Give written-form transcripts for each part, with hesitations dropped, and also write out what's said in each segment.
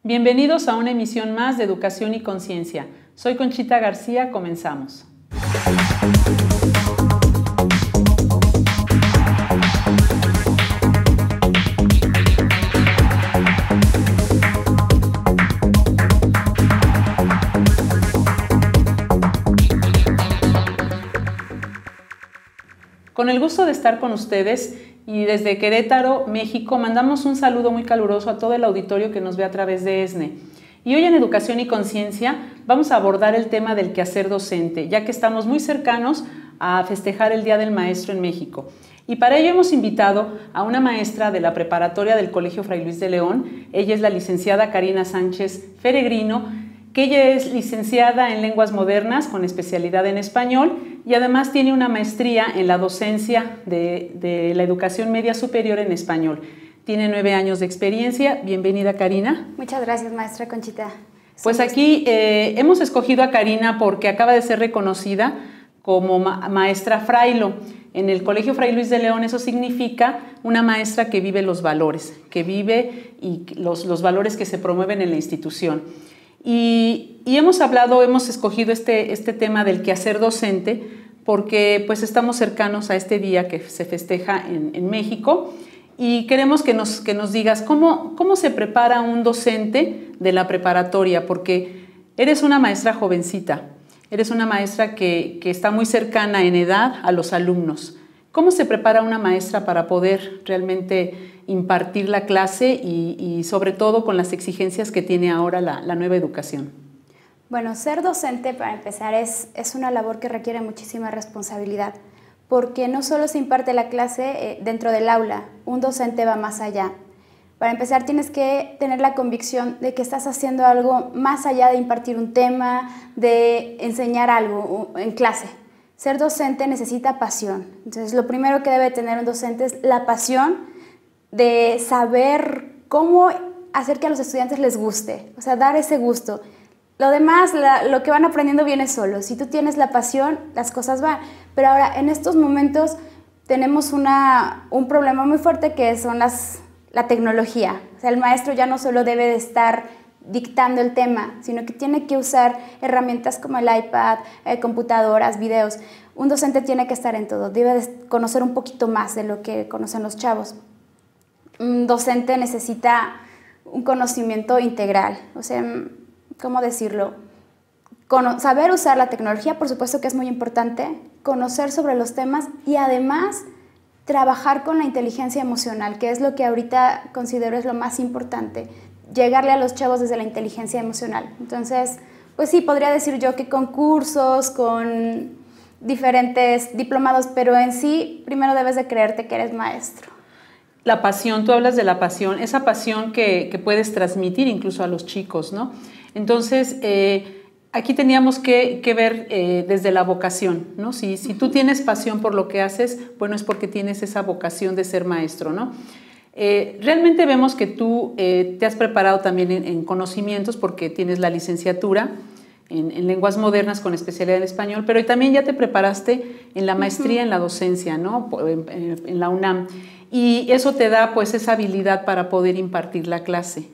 Bienvenidos a una emisión más de Educación y Conciencia. Soy Conchita García, comenzamos. Con el gusto de estar con ustedes y desde Querétaro, México, mandamos un saludo muy caluroso a todo el auditorio que nos ve a través de ESNE. Y hoy en Educación y Conciencia vamos a abordar el tema del quehacer docente, ya que estamos muy cercanos a festejar el Día del Maestro en México. Y para ello hemos invitado a una maestra de la preparatoria del Colegio Fray Luis de León. Ella es la licenciada Karina Sánchez Feregrino, que ella es licenciada en Lenguas Modernas con especialidad en español y además tiene una maestría en la docencia de la educación media superior en español. Tiene 9 años de experiencia. Bienvenida, Karina. Muchas gracias, maestra Conchita. Pues aquí hemos escogido a Karina porque acaba de ser reconocida como maestra Frailo. En el Colegio Fray Luis de León eso significa una maestra que vive los valores, que vive y los valores que se promueven en la institución. Y hemos escogido este tema del quehacer docente porque pues estamos cercanos a este día que se festeja en México y queremos que nos digas cómo se prepara un docente de la preparatoria, porque eres una maestra jovencita, eres una maestra que está muy cercana en edad a los alumnos. ¿Cómo se prepara una maestra para poder realmente impartir la clase y sobre todo con las exigencias que tiene ahora la nueva educación? Bueno, ser docente, para empezar, es una labor que requiere muchísima responsabilidad, porque no solo se imparte la clase dentro del aula, un docente va más allá. Para empezar, tienes que tener la convicción de que estás haciendo algo más allá de impartir un tema, de enseñar algo en clase. Ser docente necesita pasión. Entonces, lo primero que debe tener un docente es la pasión de saber cómo hacer que a los estudiantes les guste, o sea, dar ese gusto. Lo demás, lo que van aprendiendo viene solo. Si tú tienes la pasión, las cosas van. Pero ahora, en estos momentos, tenemos un problema muy fuerte que son la tecnología. O sea, el maestro ya no solo debe de estar dictando el tema, sino que tiene que usar herramientas como el iPad, computadoras, videos. Un docente tiene que estar en todo, debe de conocer un poquito más de lo que conocen los chavos. Un docente necesita un conocimiento integral, o sea, ¿cómo decirlo? Saber usar la tecnología, por supuesto que es muy importante, conocer sobre los temas y además trabajar con la inteligencia emocional, que es lo que ahorita considero es lo más importante, llegarle a los chavos desde la inteligencia emocional. Entonces, pues sí, podría decir yo que con cursos, con diferentes diplomados, pero en sí, primero debes de creerte que eres maestro. La pasión, tú hablas de la pasión, esa pasión que puedes transmitir incluso a los chicos, ¿no? Entonces, aquí teníamos que ver desde la vocación, ¿no? Si tú tienes pasión por lo que haces, bueno, es porque tienes esa vocación de ser maestro, ¿no? Realmente vemos que tú te has preparado también en conocimientos porque tienes la licenciatura en Lenguas Modernas con especialidad en español, pero también ya te preparaste en la maestría en la docencia, ¿no? En la UNAM. Y eso te da pues esa habilidad para poder impartir la clase.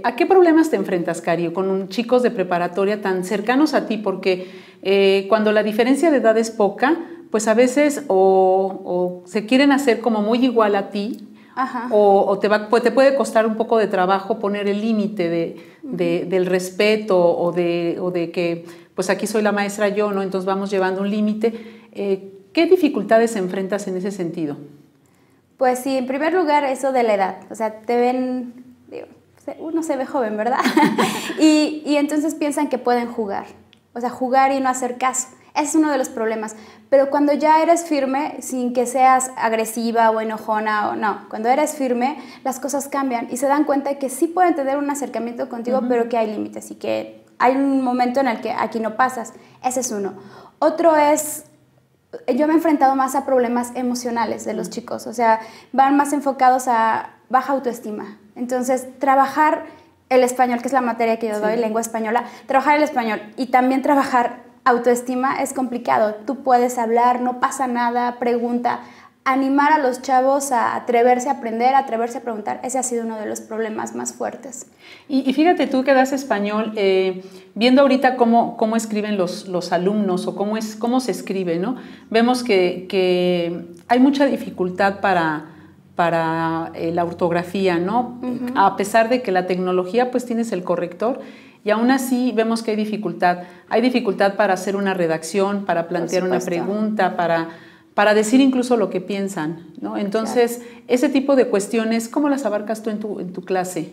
¿A qué problemas te enfrentas, Cari, con chicos de preparatoria tan cercanos a ti? Porque cuando la diferencia de edad es poca, pues a veces o se quieren hacer como muy igual a ti, o te puede costar un poco de trabajo poner el límite del respeto o de que pues aquí soy la maestra yo, ¿no? Entonces vamos llevando un límite. ¿Qué dificultades enfrentas en ese sentido? Pues sí, en primer lugar eso de la edad, o sea, te ven, uno se ve joven, ¿verdad? y entonces piensan que pueden jugar, o sea, jugar y no hacer caso. Ese es uno de los problemas, pero cuando ya eres firme, sin que seas agresiva o enojona, o no, cuando eres firme, las cosas cambian y se dan cuenta de que sí pueden tener un acercamiento contigo, pero que hay límites y que hay un momento en el que aquí no pasas. Ese es uno. Otro es, yo me he enfrentado más a problemas emocionales de los chicos, o sea, van más enfocados a baja autoestima. Entonces, trabajar el español, que es la materia que yo doy, lengua española, trabajar el español y también trabajar autoestima es complicado. Tú puedes hablar, no pasa nada, pregunta. animar a los chavos a atreverse a aprender, a atreverse a preguntar. Ese ha sido uno de los problemas más fuertes. Y fíjate tú que das español, viendo ahorita cómo escriben los alumnos o cómo se escribe, ¿no? Vemos que hay mucha dificultad para la ortografía, ¿no? A pesar de que la tecnología, pues tienes el corrector, y aún así vemos que hay dificultad. Hay dificultad para hacer una redacción, para plantear una pregunta, para decir incluso lo que piensan, ¿no? Entonces, claro, ese tipo de cuestiones, ¿cómo las abarcas tú en tu clase?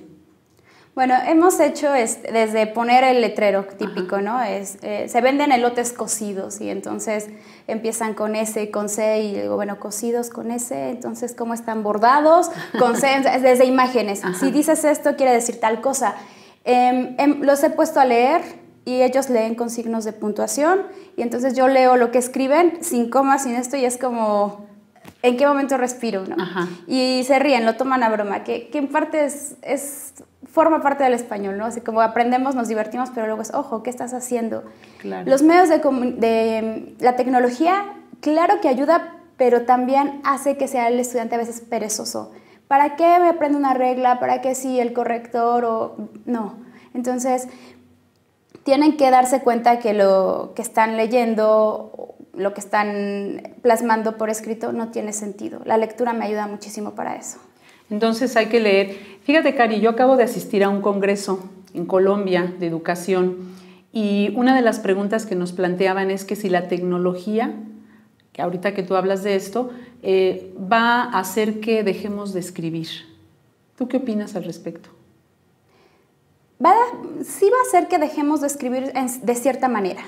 Bueno, hemos hecho desde poner el letrero típico, ¿no? Se venden elotes cocidos y entonces empiezan con S y con C y digo, bueno, cocidos con S, entonces ¿cómo están bordados? Con C, desde imágenes. Ajá. Si dices esto quiere decir tal cosa. Los he puesto a leer y ellos leen con signos de puntuación y entonces yo leo lo que escriben sin comas, sin esto y es como, ¿en qué momento respiro? ¿No? Ajá. Y se ríen, lo toman a broma, que en parte forma parte del español, ¿no? Así como aprendemos, nos divertimos, pero luego es, ojo, ¿qué estás haciendo? Claro. Los medios de la tecnología, claro que ayuda, pero también hace que sea el estudiante a veces perezoso. ¿Para qué me aprendo una regla? ¿Para qué sí el corrector? No. Entonces, tienen que darse cuenta que lo que están leyendo, lo que están plasmando por escrito no tiene sentido. La lectura me ayuda muchísimo para eso. Entonces hay que leer. Fíjate, Cari, yo acabo de asistir a un congreso en Colombia de educación y una de las preguntas que nos planteaban es que si la tecnología, que ahorita que tú hablas de esto, va a hacer que dejemos de escribir. ¿Tú qué opinas al respecto? Sí va a hacer que dejemos de escribir de cierta manera.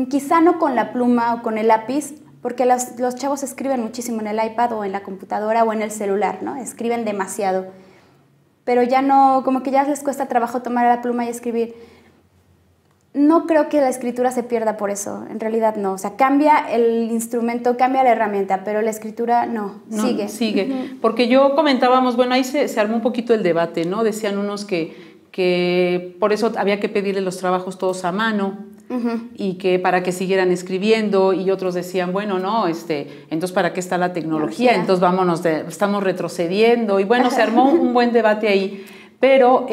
Quizá no con la pluma o con el lápiz, porque los chavos escriben muchísimo en el iPad o en la computadora o en el celular, ¿no? Escriben demasiado. Pero ya no, como que ya les cuesta trabajo tomar la pluma y escribir. No creo que la escritura se pierda por eso, en realidad no. O sea, cambia el instrumento, cambia la herramienta, pero la escritura no sigue. Sigue, porque yo comentábamos, bueno, ahí se armó un poquito el debate, ¿no? Decían unos que por eso había que pedirle los trabajos todos a mano, y que para que siguieran escribiendo, y otros decían, bueno, no, entonces ¿para qué está la tecnología? Entonces vámonos, estamos retrocediendo, y bueno, se armó un buen debate ahí, pero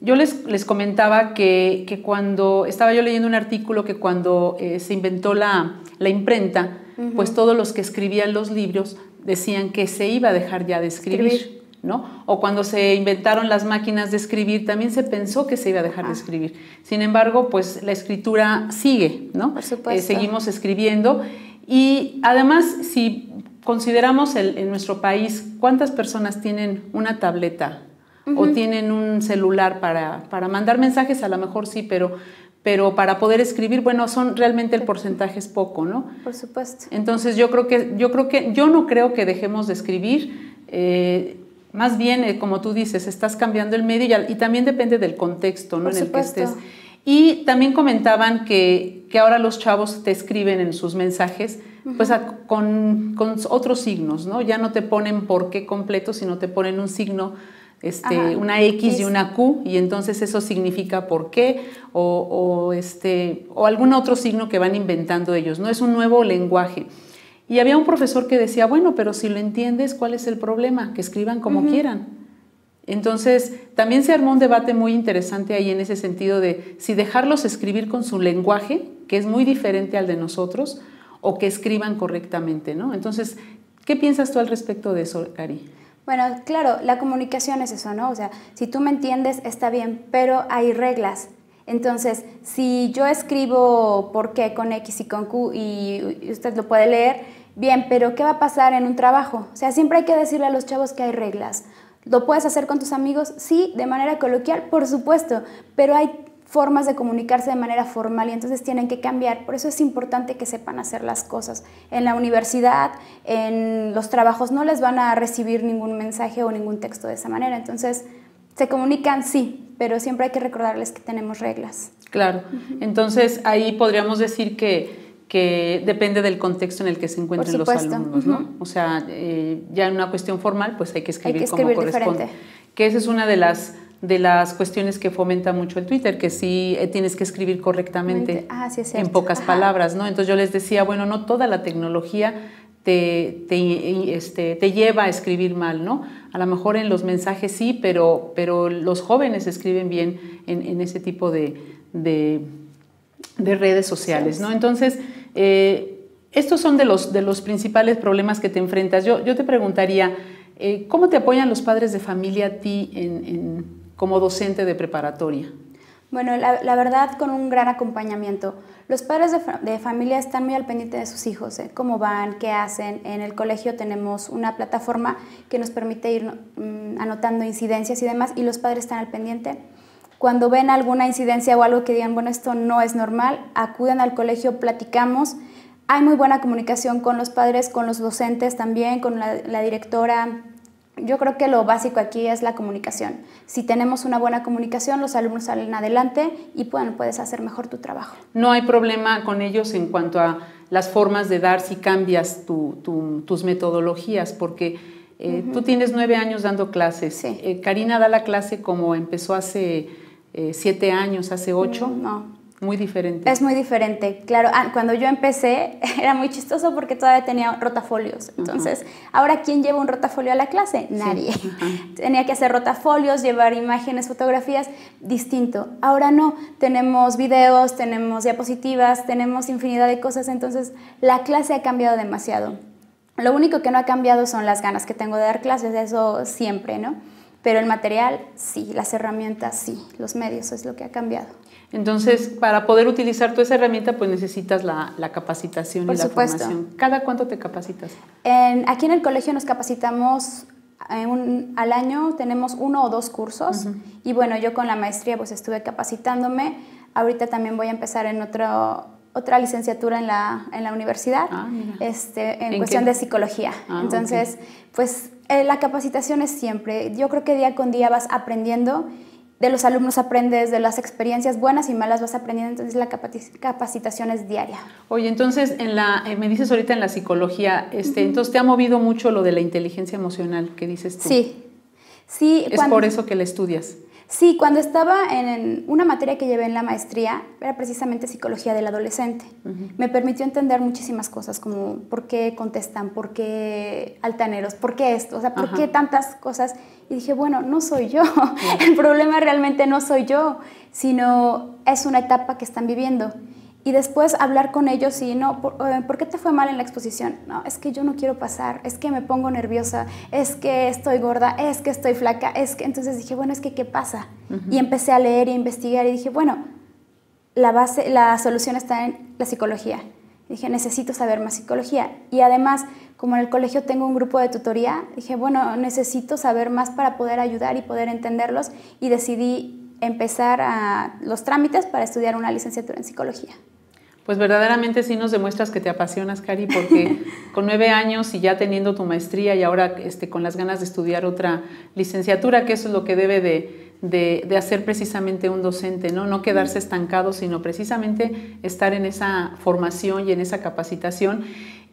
yo les comentaba que cuando estaba yo leyendo un artículo que cuando se inventó la imprenta, pues todos los que escribían los libros decían que se iba a dejar ya de escribir. ¿No? O cuando se inventaron las máquinas de escribir, también se pensó que se iba a dejar de escribir. Sin embargo, pues la escritura sigue, ¿no? Por supuesto. Seguimos escribiendo. Y además, si consideramos en nuestro país, ¿cuántas personas tienen una tableta o tienen un celular para mandar mensajes? A lo mejor sí, pero para poder escribir, bueno, realmente el porcentaje es poco, ¿no? Por supuesto. Entonces yo no creo que dejemos de escribir. Más bien, como tú dices, estás cambiando el medio y también depende del contexto, ¿no? En el que estés. Y también comentaban que ahora los chavos te escriben en sus mensajes pues con otros signos, ¿no? Ya no te ponen por qué completo, sino te ponen un signo, una X y una Q, y entonces eso significa por qué o algún otro signo que van inventando ellos, ¿no? Es un nuevo lenguaje. Y había un profesor que decía, bueno, pero si lo entiendes, ¿cuál es el problema? Que escriban como quieran. Entonces, también se armó un debate muy interesante ahí en ese sentido de si dejarlos escribir con su lenguaje, que es muy diferente al de nosotros, o que escriban correctamente, ¿no? Entonces, ¿qué piensas tú al respecto de eso, Cari? Bueno, claro, la comunicación es eso, ¿no? O sea, si tú me entiendes, está bien, pero hay reglas. Entonces, si yo escribo por qué con X y con Q y usted lo puede leer, bien, pero ¿qué va a pasar en un trabajo? O sea, siempre hay que decirle a los chavos que hay reglas. ¿Lo puedes hacer con tus amigos? Sí, de manera coloquial, por supuesto, pero hay formas de comunicarse de manera formal y entonces tienen que cambiar. Por eso es importante que sepan hacer las cosas. En la universidad, en los trabajos, no les van a recibir ningún mensaje o ningún texto de esa manera. Entonces, se comunican, sí, pero siempre hay que recordarles que tenemos reglas. Claro, entonces ahí podríamos decir que depende del contexto en el que se encuentren los alumnos, ¿no? O sea, ya en una cuestión formal, pues hay que escribir como corresponde. Que esa es una de las cuestiones que fomenta mucho el Twitter, que sí tienes que escribir correctamente sí, en pocas palabras, ¿no? Entonces yo les decía, bueno, no toda la tecnología te lleva a escribir mal, ¿no? A lo mejor en los mensajes sí, pero los jóvenes escriben bien en ese tipo de redes sociales, ¿no? Entonces, estos son de los principales problemas que te enfrentas. Yo te preguntaría, ¿cómo te apoyan los padres de familia a ti como docente de preparatoria? Bueno, la verdad, con un gran acompañamiento. Los padres de familia están muy al pendiente de sus hijos, cómo van, qué hacen. En el colegio tenemos una plataforma que nos permite ir anotando incidencias y demás, y los padres están al pendiente. Cuando ven alguna incidencia o algo que digan, bueno, esto no es normal, acuden al colegio, platicamos. Hay muy buena comunicación con los padres, con los docentes también, con la directora. Yo creo que lo básico aquí es la comunicación. Si tenemos una buena comunicación, los alumnos salen adelante y puedes hacer mejor tu trabajo. No hay problema con ellos en cuanto a las formas de dar si cambias tus metodologías, porque tú tienes 9 años dando clases. Sí. Karina da la clase como empezó hace 7 años, hace 8. No. Muy diferente. Es muy diferente, claro. Cuando yo empecé era muy chistoso porque todavía tenía rotafolios. Entonces, ahora ¿quién lleva un rotafolio a la clase? Nadie. Sí. Tenía que hacer rotafolios, llevar imágenes, fotografías, distinto. Ahora no, tenemos videos, tenemos diapositivas, tenemos infinidad de cosas. Entonces, la clase ha cambiado demasiado. Lo único que no ha cambiado son las ganas que tengo de dar clases, eso siempre, ¿no? Pero el material, sí, las herramientas, sí, los medios es lo que ha cambiado. Entonces, para poder utilizar tú esa herramienta, pues necesitas la capacitación y la formación. ¿Cada cuánto te capacitas? Aquí en el colegio nos capacitamos al año, tenemos 1 o 2 cursos. Y bueno, yo con la maestría pues estuve capacitándome. Ahorita también voy a empezar en otra licenciatura en la universidad, en cuestión de psicología. Entonces, pues la capacitación es siempre. Yo creo que día con día vas aprendiendo. De los alumnos aprendes, de las experiencias buenas y malas vas aprendiendo, entonces la capacitación es diaria. Oye, entonces, me dices ahorita en la psicología, entonces te ha movido mucho lo de la inteligencia emocional, ¿qué dices tú? Sí. ¿Es por eso que la estudias? Sí, cuando estaba en una materia que llevé en la maestría, era precisamente psicología del adolescente. Me permitió entender muchísimas cosas, como por qué contestan, por qué altaneros, por qué esto, o sea, por qué tantas cosas. Y dije, bueno, no soy yo. El problema realmente no soy yo, sino es una etapa que están viviendo. Y después hablar con ellos y no, ¿por qué te fue mal en la exposición? No, es que yo no quiero pasar, es que me pongo nerviosa, es que estoy gorda, es que estoy flaca, es que... Entonces dije, bueno, es que ¿qué pasa? Y empecé a leer e investigar y dije, bueno, la solución está en la psicología. Y dije, necesito saber más psicología. Y además, como en el colegio tengo un grupo de tutoría, dije, bueno, necesito saber más para poder ayudar y poder entenderlos, y decidí empezar los trámites para estudiar una licenciatura en psicología. Pues verdaderamente sí nos demuestras que te apasionas, Cari, porque con 9 años y ya teniendo tu maestría y ahora con las ganas de estudiar otra licenciatura, que eso es lo que debe de hacer precisamente un docente, ¿no? No quedarse estancado, sino precisamente estar en esa formación y en esa capacitación.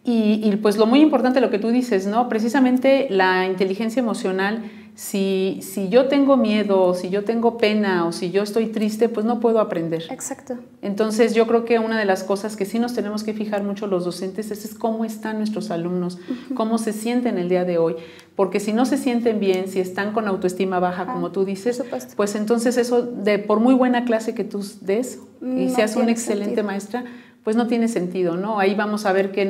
Y pues lo muy importante, lo que tú dices, ¿no? Precisamente la inteligencia emocional, si yo tengo miedo, o si yo tengo pena, o si yo estoy triste, pues no puedo aprender. Exacto. Entonces yo creo que una de las cosas que sí nos tenemos que fijar mucho los docentes es cómo están nuestros alumnos, cómo se sienten el día de hoy. Porque si no se sienten bien, si están con autoestima baja, como tú dices, pues entonces eso, por muy buena clase que tú des y seas una excelente maestra, pues no tiene sentido, ¿no? Ahí vamos a ver que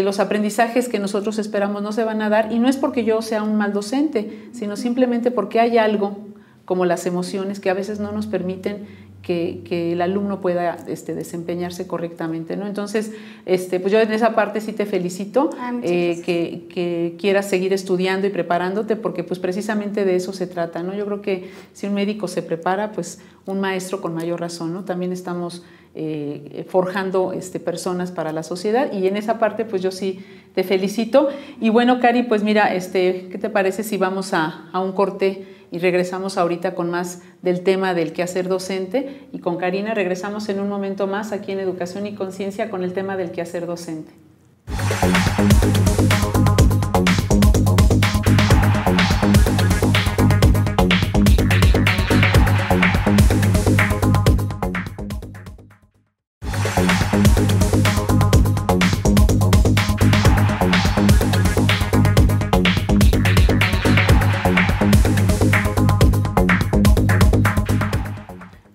los aprendizajes que nosotros esperamos no se van a dar, y no es porque yo sea un mal docente, sino simplemente porque hay algo como las emociones que a veces no nos permiten que el alumno pueda desempeñarse correctamente, ¿no? Entonces, pues yo en esa parte sí te felicito, que quieras seguir estudiando y preparándote, porque pues precisamente de eso se trata, ¿no? Yo creo que si un médico se prepara, pues un maestro con mayor razón, ¿no? También estamos forjando personas para la sociedad, y en esa parte pues yo sí te felicito. Y bueno, Cari, pues mira, ¿qué te parece si vamos a un corte y regresamos ahorita con más del tema del quehacer docente? Y con Karina regresamos en un momento más aquí en Educación y Conciencia con el tema del quehacer docente.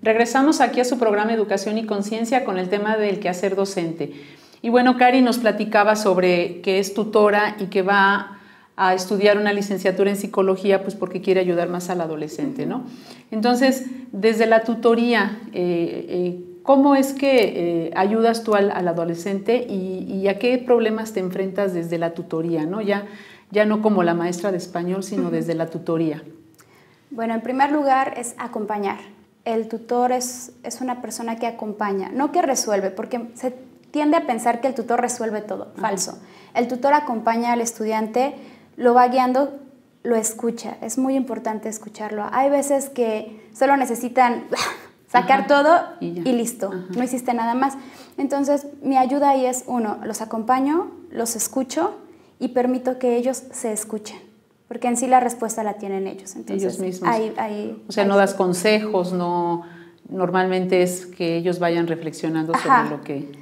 Regresamos aquí a su programa Educación y Conciencia con el tema del quehacer docente. Y bueno, Cari nos platicaba sobre que es tutora y que va a estudiar una licenciatura en psicología, pues porque quiere ayudar más al adolescente, ¿no? Entonces, desde la tutoría, ¿cómo es que ayudas tú al adolescente y a qué problemas te enfrentas desde la tutoría, ¿no? Ya no como la maestra de español, sino desde la tutoría. Bueno, en primer lugar es acompañar. El tutor es una persona que acompaña, no que resuelve, porque se tiende a pensar que el tutor resuelve todo. Falso. El tutor acompaña al estudiante, lo va guiando, lo escucha. Es muy importante escucharlo. Hay veces que solo necesitan sacar todo y listo. No hiciste nada más. Entonces, mi ayuda ahí es, uno, los acompaño, los escucho y permito que ellos se escuchen. Porque en sí la respuesta la tienen ellos. Entonces, ellos mismos. O sea, no das consejos, no... Normalmente es que ellos vayan reflexionando sobre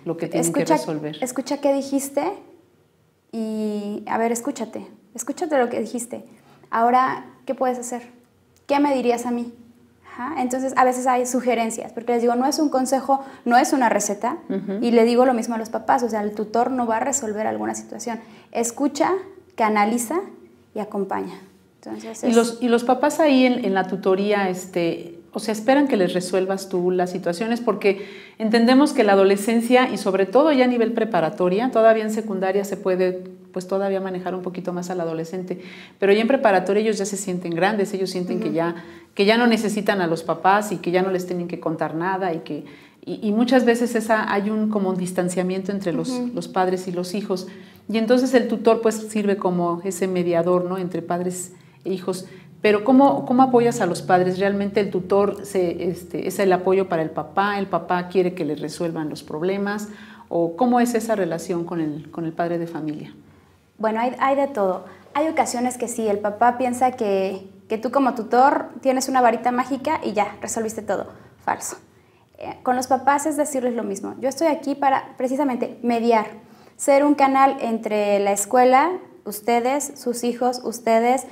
lo que tienen que resolver. Escucha qué dijiste y, a ver, escúchate lo que dijiste. Ahora, ¿qué puedes hacer? ¿Qué me dirías a mí? Entonces, a veces hay sugerencias, porque les digo, no es un consejo, no es una receta, y le digo lo mismo a los papás, o sea, el tutor no va a resolver alguna situación. Escucha, canaliza y acompaña. Entonces, ¿Y los papás ahí en la tutoría, o sea, esperan que les resuelvas tú las situaciones? Porque entendemos que la adolescencia, y sobre todo ya a nivel preparatoria, todavía en secundaria se puede pues todavía manejar un poquito más al adolescente, pero ya en preparatoria ellos ya se sienten grandes, ellos sienten que ya no necesitan a los papás y que ya no les tienen que contar nada y muchas veces hay como un distanciamiento entre los padres y los hijos, y entonces el tutor pues sirve como ese mediador, ¿no?, entre padres e hijos. Pero ¿cómo apoyas a los padres? ¿Realmente el tutor es el apoyo para el papá quiere que le resuelvan los problemas? ¿O cómo es esa relación con el padre de familia? Bueno, hay de todo. Hay ocasiones que sí, el papá piensa que tú como tutor tienes una varita mágica y ya, resolviste todo. Falso. Con los papás es decirles lo mismo. Yo estoy aquí para precisamente mediar, ser un canal entre la escuela, ustedes, sus hijos, ustedes,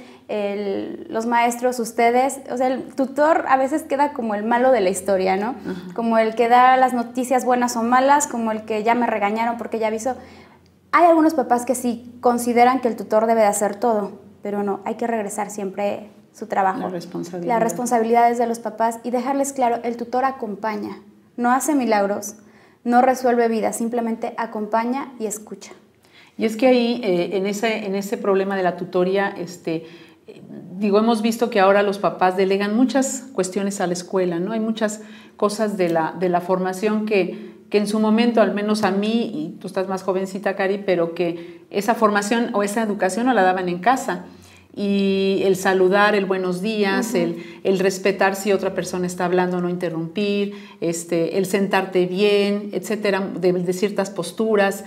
los maestros, ustedes. O sea, el tutor a veces queda como el malo de la historia, ¿no? Como el que da las noticias buenas o malas, como el que ya me regañaron porque ya avisó. Hay algunos papás que sí consideran que el tutor debe de hacer todo, pero no, hay que regresar siempre su trabajo. La responsabilidad es de los papás y dejarles claro, el tutor acompaña, no hace milagros, no resuelve vidas, simplemente acompaña y escucha. Y es que ahí, en ese problema de la tutoría, hemos visto que ahora los papás delegan muchas cuestiones a la escuela, ¿no? Hay muchas cosas de la formación que en su momento, al menos a mí, y tú estás más jovencita, Cari, pero que esa formación o esa educación no la daban en casa. Y el saludar, el buenos días, el respetar si otra persona está hablando, no interrumpir, el sentarte bien, etcétera, de ciertas posturas,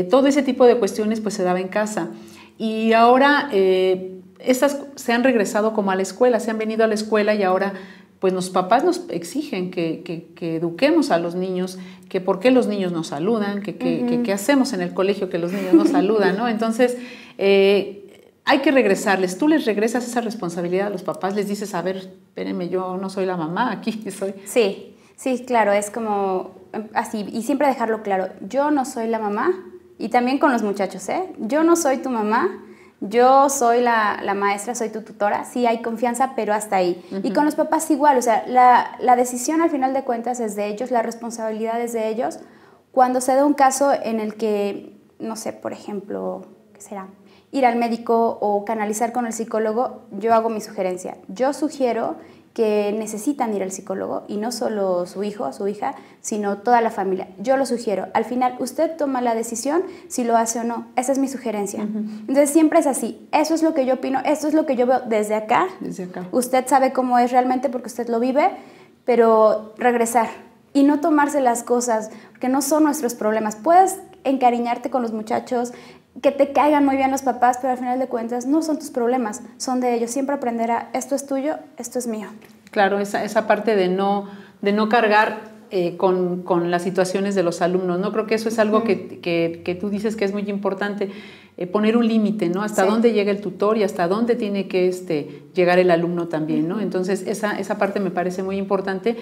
todo ese tipo de cuestiones pues se daba en casa. Y ahora estas se han regresado como a la escuela, se han venido a la escuela y ahora pues los papás nos exigen que eduquemos a los niños, que por qué los niños nos saludan, que hacemos en el colegio que los niños nos saludan, ¿no? Entonces, hay que regresarles. Tú les regresas esa responsabilidad a los papás, les dices, a ver, espérenme, yo no soy la mamá, aquí soy. Sí, claro, es como así, y siempre dejarlo claro, yo no soy la mamá, y también con los muchachos, yo no soy tu mamá, yo soy la maestra, soy tu tutora, sí hay confianza, pero hasta ahí. Y con los papás igual, o sea, la decisión al final de cuentas es de ellos, la responsabilidad es de ellos. Cuando se da un caso en el que, no sé, por ejemplo, ¿qué será? Ir al médico o canalizar con el psicólogo, yo hago mi sugerencia. Yo sugiero que necesitan ir al psicólogo y no solo su hijo o su hija, sino toda la familia. Yo lo sugiero. Al final, usted toma la decisión si lo hace o no. Esa es mi sugerencia. Entonces, siempre es así. Eso es lo que yo opino, esto es lo que yo veo desde acá. Usted sabe cómo es realmente porque usted lo vive, pero regresar y no tomarse las cosas, porque no son nuestros problemas. Puedes encariñarte con los muchachos, que te caigan muy bien los papás, pero al final de cuentas no son tus problemas, son de ellos. Siempre aprender a esto es tuyo, esto es mío. Claro, esa parte de no cargar con las situaciones de los alumnos, ¿no? Creo que eso es algo que tú dices que es muy importante, poner un límite, ¿no? Hasta dónde llega el tutor y hasta dónde tiene que llegar el alumno también, ¿no? Entonces esa parte me parece muy importante.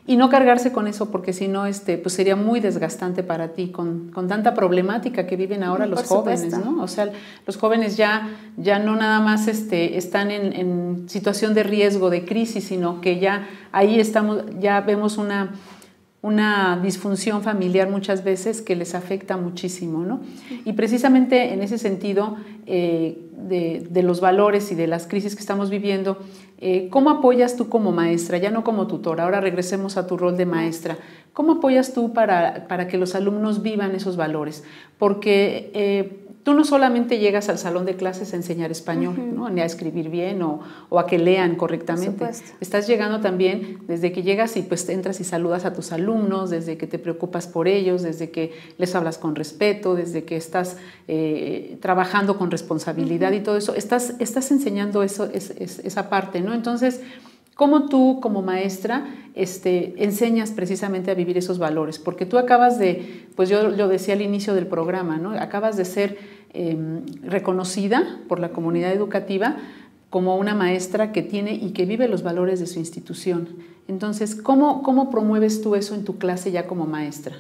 Y no cargarse con eso, porque si no, pues sería muy desgastante para ti con tanta problemática que viven ahora los jóvenes, ¿no? O sea, los jóvenes ya no nada más están en situación de riesgo, de crisis, sino que ya ahí ya vemos una disfunción familiar muchas veces que les afecta muchísimo, ¿no? Y precisamente en ese sentido de los valores y de las crisis que estamos viviendo, ¿cómo apoyas tú como maestra, ya no como tutora? Ahora regresemos a tu rol de maestra. ¿Cómo apoyas tú para que los alumnos vivan esos valores? Porque tú no solamente llegas al salón de clases a enseñar español, ¿no? Ni a escribir bien o a que lean correctamente. Estás llegando también desde que llegas y pues entras y saludas a tus alumnos, desde que te preocupas por ellos, desde que les hablas con respeto, desde que estás trabajando con responsabilidad y todo eso. Estás enseñando esa parte, ¿no? Entonces, ¿cómo tú como maestra enseñas precisamente a vivir esos valores? Porque tú acabas pues yo lo decía al inicio del programa, ¿no? Acabas de ser reconocida por la comunidad educativa como una maestra que tiene y que vive los valores de su institución. Entonces, ¿cómo promueves tú eso en tu clase ya como maestra?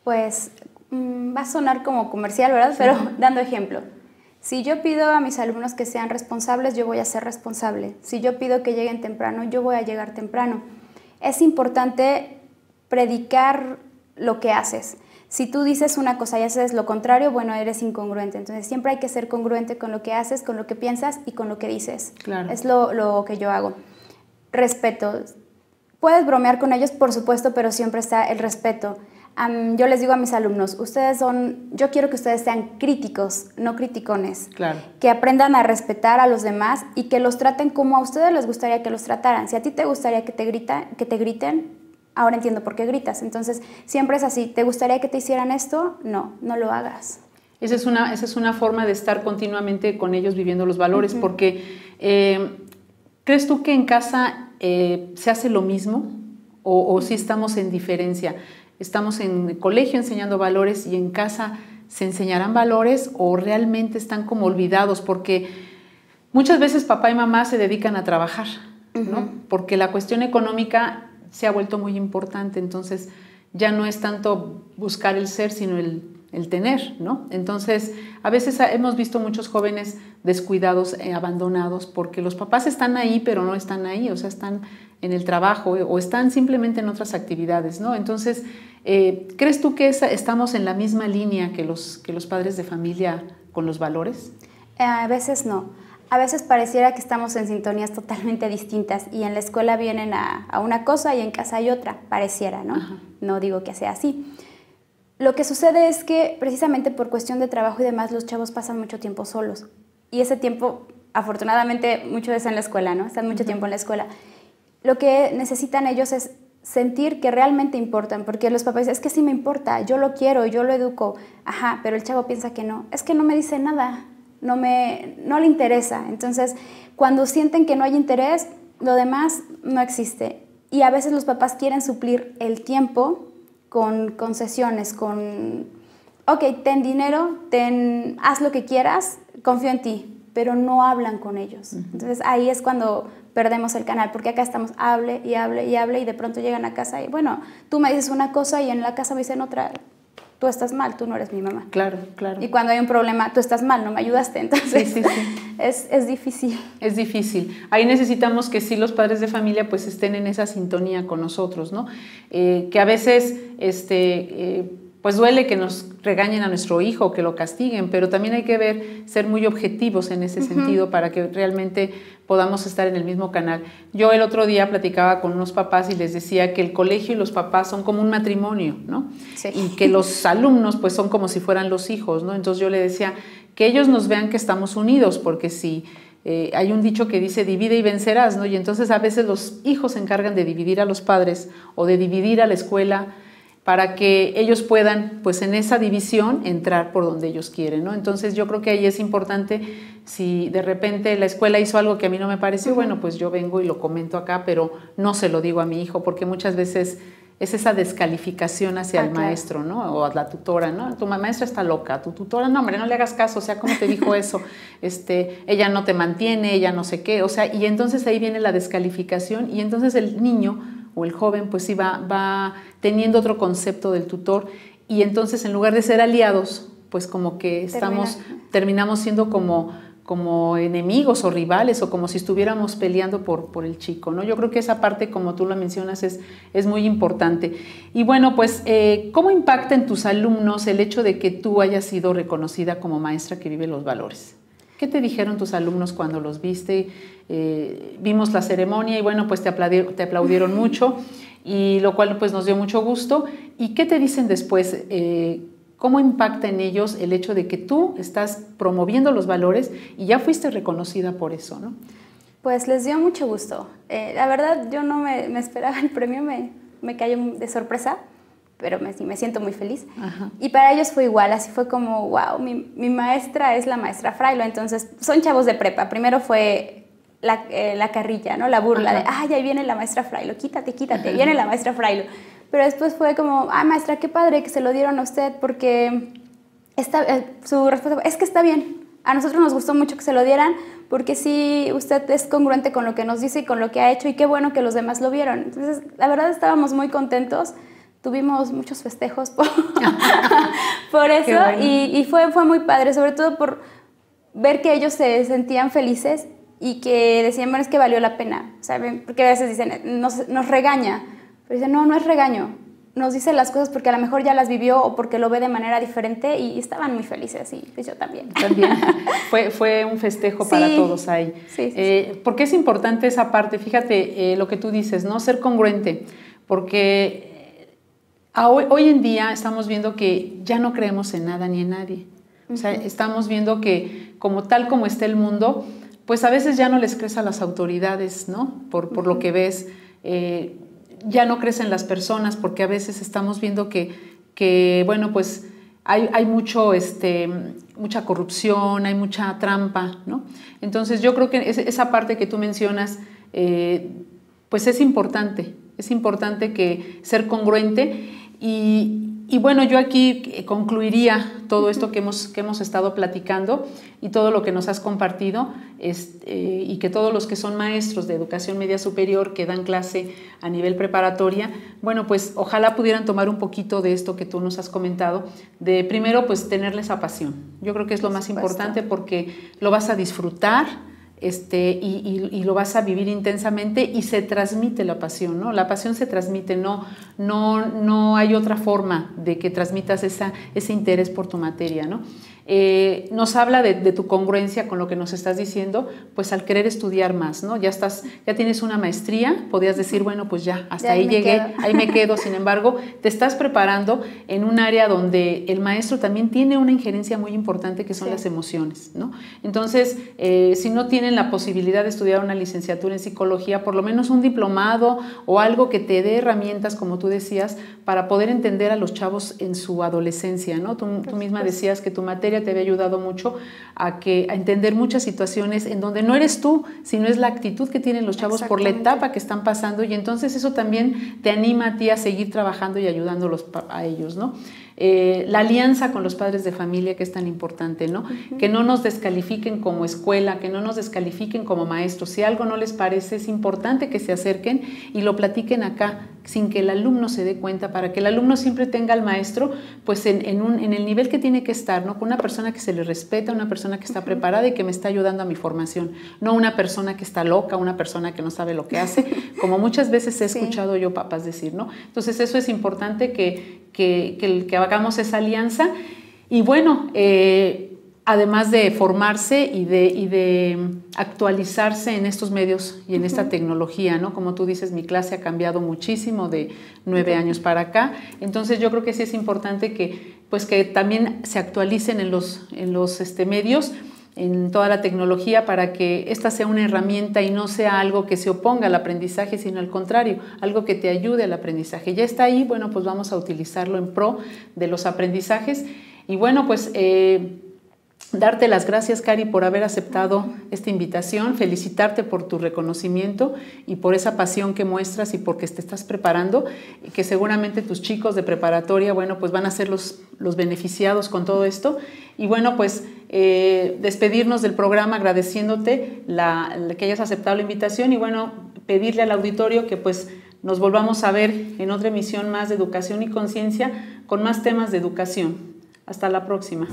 Pues va a sonar como comercial, ¿verdad? Sí. Pero dando ejemplo. Si yo pido a mis alumnos que sean responsables, yo voy a ser responsable. Si yo pido que lleguen temprano, yo voy a llegar temprano. Es importante predicar lo que haces. Si tú dices una cosa y haces lo contrario, bueno, eres incongruente. Entonces siempre hay que ser congruente con lo que haces, con lo que piensas y con lo que dices. Claro. Es lo que yo hago. Respeto. Puedes bromear con ellos, por supuesto, pero siempre está el respeto. Yo les digo a mis alumnos, yo quiero que ustedes sean críticos, no criticones. Claro. Que aprendan a respetar a los demás y que los traten como a ustedes les gustaría que los trataran. Si a ti te gustaría que te griten, ahora entiendo por qué gritas. Entonces, siempre es así. ¿Te gustaría que te hicieran esto? No lo hagas. Esa es una forma de estar continuamente con ellos viviendo los valores, porque ¿crees tú que en casa se hace lo mismo o si estamos en diferencia? ¿Estamos en el colegio enseñando valores y en casa se enseñarán valores o realmente están como olvidados? Porque muchas veces papá y mamá se dedican a trabajar, ¿no? Porque la cuestión económica se ha vuelto muy importante, entonces ya no es tanto buscar el ser, sino el tener, ¿no? Entonces, a veces hemos visto muchos jóvenes descuidados, abandonados, porque los papás están ahí, pero no están ahí, o sea, están en el trabajo o están simplemente en otras actividades, ¿no? Entonces, ¿crees tú que estamos en la misma línea que los padres de familia con los valores? A veces no. A veces pareciera que estamos en sintonías totalmente distintas y en la escuela vienen a una cosa y en casa hay otra, pareciera, ¿no? Ajá. No digo que sea así. Lo que sucede es que precisamente por cuestión de trabajo y demás los chavos pasan mucho tiempo solos y ese tiempo, afortunadamente, mucho es en la escuela, ¿no? Están mucho tiempo en la escuela. Lo que necesitan ellos es sentir que realmente importan, porque los papás dicen, es que sí me importa, yo lo quiero, yo lo educo, ajá, pero el chavo piensa que no, es que no me dice nada. No le interesa. Entonces, cuando sienten que no hay interés, lo demás no existe. Y a veces los papás quieren suplir el tiempo con concesiones, ok, ten dinero, haz lo que quieras, confío en ti, pero no hablan con ellos. Entonces, ahí es cuando perdemos el canal, porque acá estamos, hable y hable y hable, y de pronto llegan a casa y, bueno, tú me dices una cosa y en la casa me dicen otra. Tú estás mal, tú no eres mi mamá. Claro, claro. Y cuando hay un problema, tú estás mal, no me ayudaste. Entonces, sí. Es difícil. Es difícil. Ahí necesitamos que sí los padres de familia pues estén en esa sintonía con nosotros, ¿no? Que a veces pues duele que nos regañen a nuestro hijo, que lo castiguen, pero también hay que ser muy objetivos en ese sentido para que realmente podamos estar en el mismo canal. Yo el otro día platicaba con unos papás y les decía que el colegio y los papás son como un matrimonio, ¿no? Sí. Y que los alumnos pues son como si fueran los hijos, ¿no? Entonces yo le decía que ellos nos vean que estamos unidos, porque si hay un dicho que dice divide y vencerás, ¿no? Y entonces a veces los hijos se encargan de dividir a los padres o de dividir a la escuela para que ellos puedan, pues en esa división, entrar por donde ellos quieren, ¿no? Entonces yo creo que ahí es importante, si de repente la escuela hizo algo que a mí no me pareció, bueno, pues yo vengo y lo comento acá, pero no se lo digo a mi hijo, porque muchas veces es esa descalificación hacia el maestro, ¿no? O a la tutora, ¿no? Tu maestra está loca, tu tutora, no, hombre, no le hagas caso, o sea, ¿cómo te dijo eso? Ella no te mantiene, ella no sé qué, o sea, y entonces ahí viene la descalificación y entonces el niño o el joven pues sí va teniendo otro concepto del tutor, y entonces en lugar de ser aliados, pues como que terminamos siendo como enemigos o rivales, o como si estuviéramos peleando por el chico, ¿no? Yo creo que esa parte, como tú lo mencionas, es muy importante. Y bueno, pues, ¿cómo impacta en tus alumnos el hecho de que tú hayas sido reconocida como maestra que vive los valores? ¿Qué te dijeron tus alumnos cuando los viste? Vimos la ceremonia y bueno, pues te aplaudieron mucho, y lo cual pues nos dio mucho gusto. ¿Y qué te dicen después? ¿Cómo impacta en ellos el hecho de que tú estás promoviendo los valores y ya fuiste reconocida por eso, ¿no? Pues les dio mucho gusto. La verdad, yo no me esperaba el premio, me cayó de sorpresa, pero me siento muy feliz. Ajá. Y para ellos fue igual, así fue como, wow, mi maestra es la maestra Frailo. Entonces, son chavos de prepa. Primero fue la carrilla, ¿no? La burla. Ajá. De, ay, ahí viene la maestra Frailo, quítate, Ajá. Viene la maestra Frailo. Pero después fue como, ay, maestra, qué padre que se lo dieron a usted, porque su respuesta fue, es que está bien. A nosotros nos gustó mucho que se lo dieran, porque sí, usted es congruente con lo que nos dice y con lo que ha hecho, y qué bueno que los demás lo vieron. Entonces, la verdad, estábamos muy contentos. Tuvimos muchos festejos por eso, bueno. y fue muy padre, sobre todo por ver que ellos se sentían felices y que decían, bueno, es que valió la pena, ¿saben? Porque a veces dicen, nos regaña. Pero dice, no es regaño, nos dice las cosas porque a lo mejor ya las vivió o porque lo ve de manera diferente, y estaban muy felices, y pues yo también. También fue un festejo para todos ahí. Sí. Porque es importante esa parte, fíjate lo que tú dices, ¿no? Ser congruente, porque hoy en día estamos viendo que ya no creemos en nada ni en nadie. O sea, estamos viendo que tal como está el mundo, pues a veces ya no les crees a las autoridades, ¿no? Por lo que ves. Ya no crecen las personas, porque a veces estamos viendo que bueno, pues hay mucha corrupción, hay mucha trampa, ¿no? Entonces yo creo que esa parte que tú mencionas, pues es importante que ser congruente, y bueno, yo aquí concluiría todo esto que hemos estado platicando y todo lo que nos has compartido, y que todos los que son maestros de educación media superior que dan clase a nivel preparatoria, bueno, pues ojalá pudieran tomar un poquito de esto que tú nos has comentado, de primero pues tenerle esa pasión. Yo creo que es lo más importante, porque lo vas a disfrutar, y lo vas a vivir intensamente, y se transmite la pasión, ¿no? La pasión se transmite, no hay otra forma de que transmitas ese interés por tu materia, ¿no? Nos habla de tu congruencia con lo que nos estás diciendo, pues al querer estudiar más, ¿no? Ya tienes una maestría, podías decir, bueno, pues ya, hasta ahí llegué, ahí me quedo. Sin embargo, te estás preparando en un área donde el maestro también tiene una injerencia muy importante, que son las emociones, ¿no? Entonces, si no tienen la posibilidad de estudiar una licenciatura en psicología, por lo menos un diplomado o algo que te dé herramientas, como tú decías, para poder entender a los chavos en su adolescencia, ¿no? Tú misma decías que tu materia te había ayudado mucho a entender muchas situaciones en donde no eres tú, sino es la actitud que tienen los chavos por la etapa que están pasando, y entonces eso también te anima a ti a seguir trabajando y ayudándolos a ellos, ¿no? La alianza con los padres de familia, que es tan importante, ¿no? Que no nos descalifiquen como escuela, que no nos descalifiquen como maestros. Si algo no les parece, es importante que se acerquen y lo platiquen acá, sin que el alumno se dé cuenta, para que el alumno siempre tenga al maestro pues en el nivel que tiene que estar, ¿no? Con una persona que se le respeta, una persona que está preparada y que me está ayudando a mi formación, no una persona que está loca, una persona que no sabe lo que hace, como muchas veces he escuchado yo papás decir, ¿no? Entonces eso es importante que hagamos esa alianza, y bueno, además de formarse y de actualizarse en estos medios y en esta tecnología, ¿no? Como tú dices, mi clase ha cambiado muchísimo de 9 años para acá, entonces yo creo que sí es importante que también se actualicen en los medios, en toda la tecnología, para que esta sea una herramienta y no sea algo que se oponga al aprendizaje, sino al contrario, algo que te ayude al aprendizaje. Ya está ahí, bueno, pues vamos a utilizarlo en pro de los aprendizajes. Y bueno, pues darte las gracias, Cari, por haber aceptado esta invitación, felicitarte por tu reconocimiento y por esa pasión que muestras y porque te estás preparando, y que seguramente tus chicos de preparatoria, bueno, pues van a ser los beneficiados con todo esto. Y bueno, pues despedirnos del programa agradeciéndote que hayas aceptado la invitación, y bueno, pedirle al auditorio que pues nos volvamos a ver en otra emisión más de Educación y Conciencia con más temas de educación. Hasta la próxima.